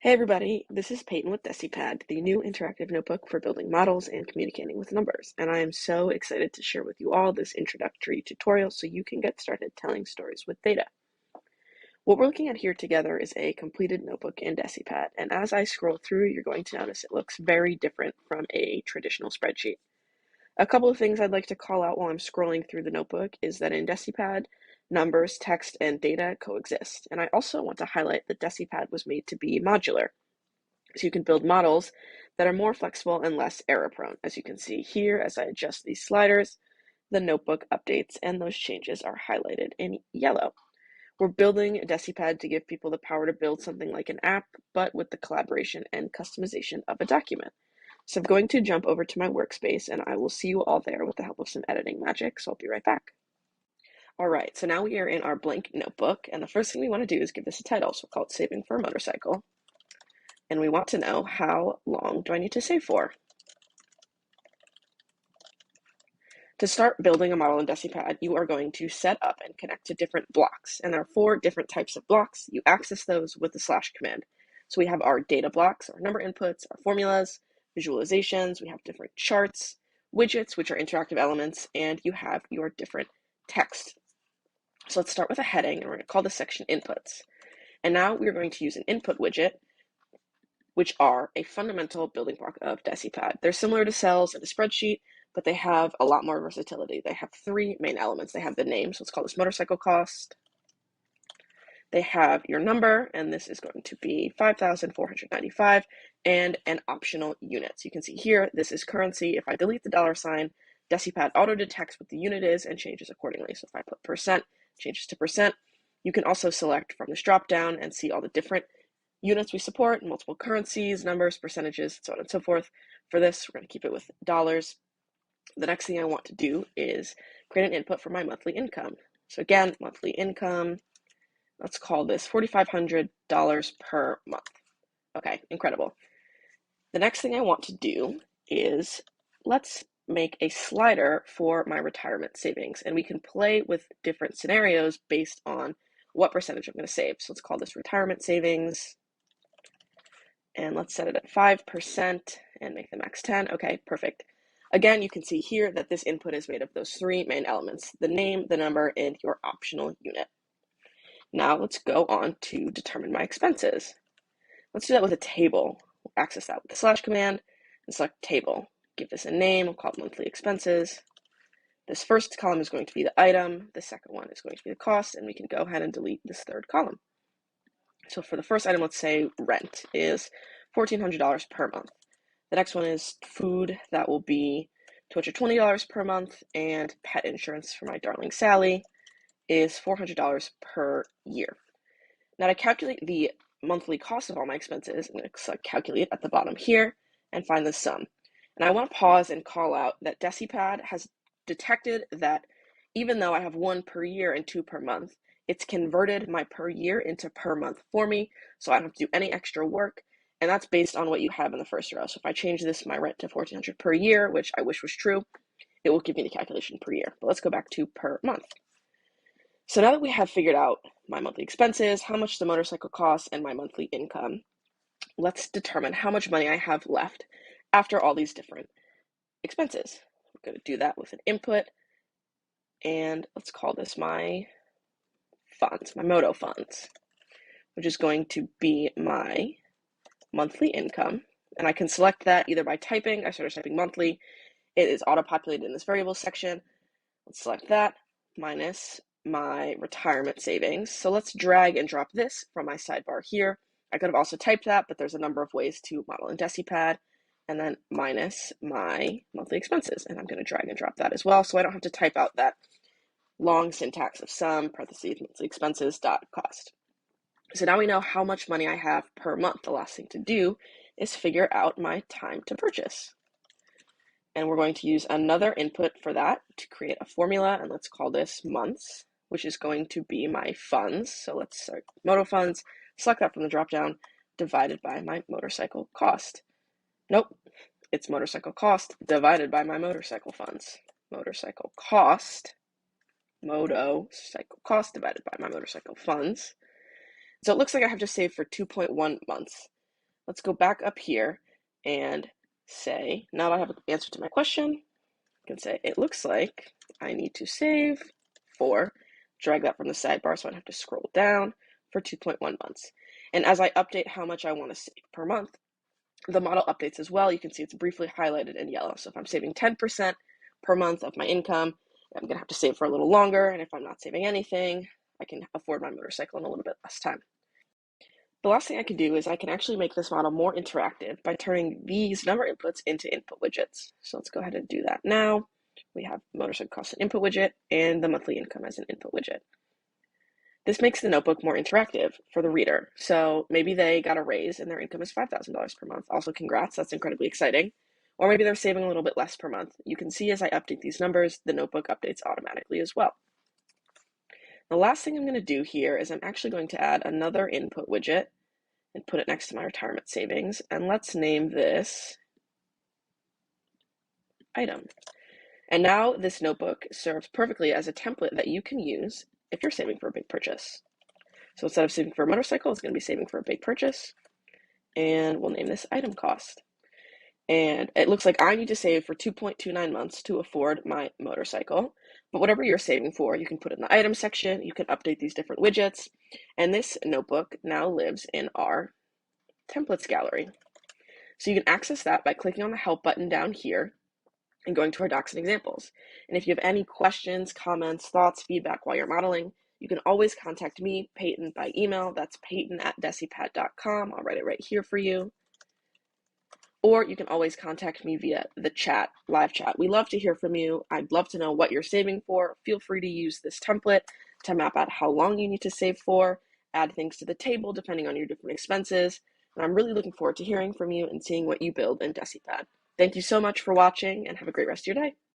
Hey everybody, this is Peyton with Decipad, the new interactive notebook for building models and communicating with numbers, and I am so excited to share with you all this introductory tutorial so you can get started telling stories with data. What we're looking at here together is a completed notebook in Decipad, and as I scroll through, you're going to notice it looks very different from a traditional spreadsheet. A couple of things I'd like to call out while I'm scrolling through the notebook is that in Decipad, numbers, text, and data coexist. And I also want to highlight that Decipad was made to be modular. So you can build models that are more flexible and less error prone. As you can see here, as I adjust these sliders, the notebook updates and those changes are highlighted in yellow. We're building Decipad to give people the power to build something like an app, but with the collaboration and customization of a document. So I'm going to jump over to my workspace and I will see you all there with the help of some editing magic. So I'll be right back. All right, so now we are in our blank notebook, and the first thing we want to do is give this a title. So we'll call it Saving for a Motorcycle. And we want to know, how long do I need to save for? To start building a model in Decipad, you are going to set up and connect to different blocks. And there are 4 different types of blocks. You access those with the slash command. So we have our data blocks, our number inputs, our formulas, visualizations, we have different charts, widgets, which are interactive elements, and you have your different text. So let's start with a heading, and we're going to call this section inputs. And now we're going to use an input widget, which are a fundamental building block of Decipad. They're similar to cells in a spreadsheet, but they have a lot more versatility. They have 3 main elements. They have the name, so let's call this motorcycle cost. They have your number, and this is going to be 5,495, and an optional unit. So you can see here, this is currency. If I delete the $sign, Decipad auto detects what the unit is and changes accordingly. So if I put percent, changes to percent. You can also select from this drop down and see all the different units we support, multiple currencies, numbers, percentages, so on and so forth. For this, we're going to keep it with dollars. The next thing I want to do is create an input for my monthly income. So again, monthly income, let's call this $4,500 per month. Okay, incredible. The next thing I want to do is let's make a slider for my retirement savings, and we can play with different scenarios based on what percentage I'm going to save. So let's call this retirement savings, and let's set it at 5% and make the max 10. Okay, perfect. Again, you can see here that this input is made of those 3 main elements: the name, the number, and your optional unit. Now let's go on to determine my expenses. Let's do that with a table. We'll access that with the slash command and select table. Give this a name, we'll call it monthly expenses. This first column is going to be the item, the second one is going to be the cost, and we can go ahead and delete this third column. So for the first item, let's say rent is $1,400 per month. The next one is food, that will be $220 per month, and pet insurance for my darling Sally is $400 per year. Now to calculate the monthly cost of all my expenses, I'm going to select calculate at the bottom here and find the sum. And I want to pause and call out that Decipad has detected that even though I have 1 per year and 2 per month, it's converted my per year into per month for me, so I don't have to do any extra work, and that's based on what you have in the first row. So if I change this, my rent, to $1,400 per year, which I wish was true, it will give me the calculation per year. But let's go back to per month. So now that we have figured out my monthly expenses, how much the motorcycle costs, and my monthly income, let's determine how much money I have left after all these different expenses. We're going to do that with an input, and let's call this my funds, my Moto funds, which is going to be my monthly income. And I can select that either by typing. I started typing monthly. It is auto-populated in this variable section. Let's select that minus my retirement savings. So let's drag and drop this from my sidebar here. I could have also typed that, but there's a number of ways to model in Decipad. And then minus my monthly expenses. And I'm going to drag and drop that as well, so I don't have to type out that long syntax of sum, parentheses, monthly expenses, dot cost. So now we know how much money I have per month. The last thing to do is figure out my time to purchase. And we're going to use another input for that to create a formula, and let's call this months, which is going to be my funds. So let's start Moto funds, select that from the dropdown, divided by my motorcycle cost. Nope, it's motorcycle cost divided by my motorcycle funds. Motorcycle cost divided by my motorcycle funds. So it looks like I have to save for 2.1 months. let's go back up here and say, now that I have an answer to my question, I can say, it looks like I need to save for, drag that from the sidebar so I don't have to scroll down, for 2.1 months. And as I update how much I want to save per month, the model updates as well. You can see it's briefly highlighted in yellow. So if I'm saving 10% per month of my income, I'm going to have to save for a little longer. And if I'm not saving anything, I can afford my motorcycle in a little bit less time. The last thing I can do is I can actually make this model more interactive by turning these number inputs into input widgets. So let's go ahead and do that now. We have motorcycle cost an input widget and the monthly income as an input widget. This makes the notebook more interactive for the reader. So maybe they got a raise and their income is $5,000 per month. Also, congrats, that's incredibly exciting. Or maybe they're saving a little bit less per month. You can see as I update these numbers, the notebook updates automatically as well. The last thing I'm going to do here is I'm actually going to add another input widget and put it next to my retirement savings. And let's name this item. And now this notebook serves perfectly as a template that you can use if you're saving for a big purchase. So instead of saving for a motorcycle, it's going to be saving for a big purchase. And we'll name this item cost. And it looks like I need to save for 2.29 months to afford my motorcycle. But whatever you're saving for, you can put in the item section. You can update these different widgets. And this notebook now lives in our templates gallery. So you can access that by clicking on the help button down here and going to our docs and examples. And if you have any questions, comments, thoughts, feedback while you're modeling, you can always contact me, Peyton, by email. That's peyton@decipad.com. I'll write it right here for you. Or you can always contact me via the chat, live chat. We love to hear from you. I'd love to know what you're saving for. Feel free to use this template to map out how long you need to save for, add things to the table depending on your different expenses. And I'm really looking forward to hearing from you and seeing what you build in Decipad. Thank you so much for watching and have a great rest of your day.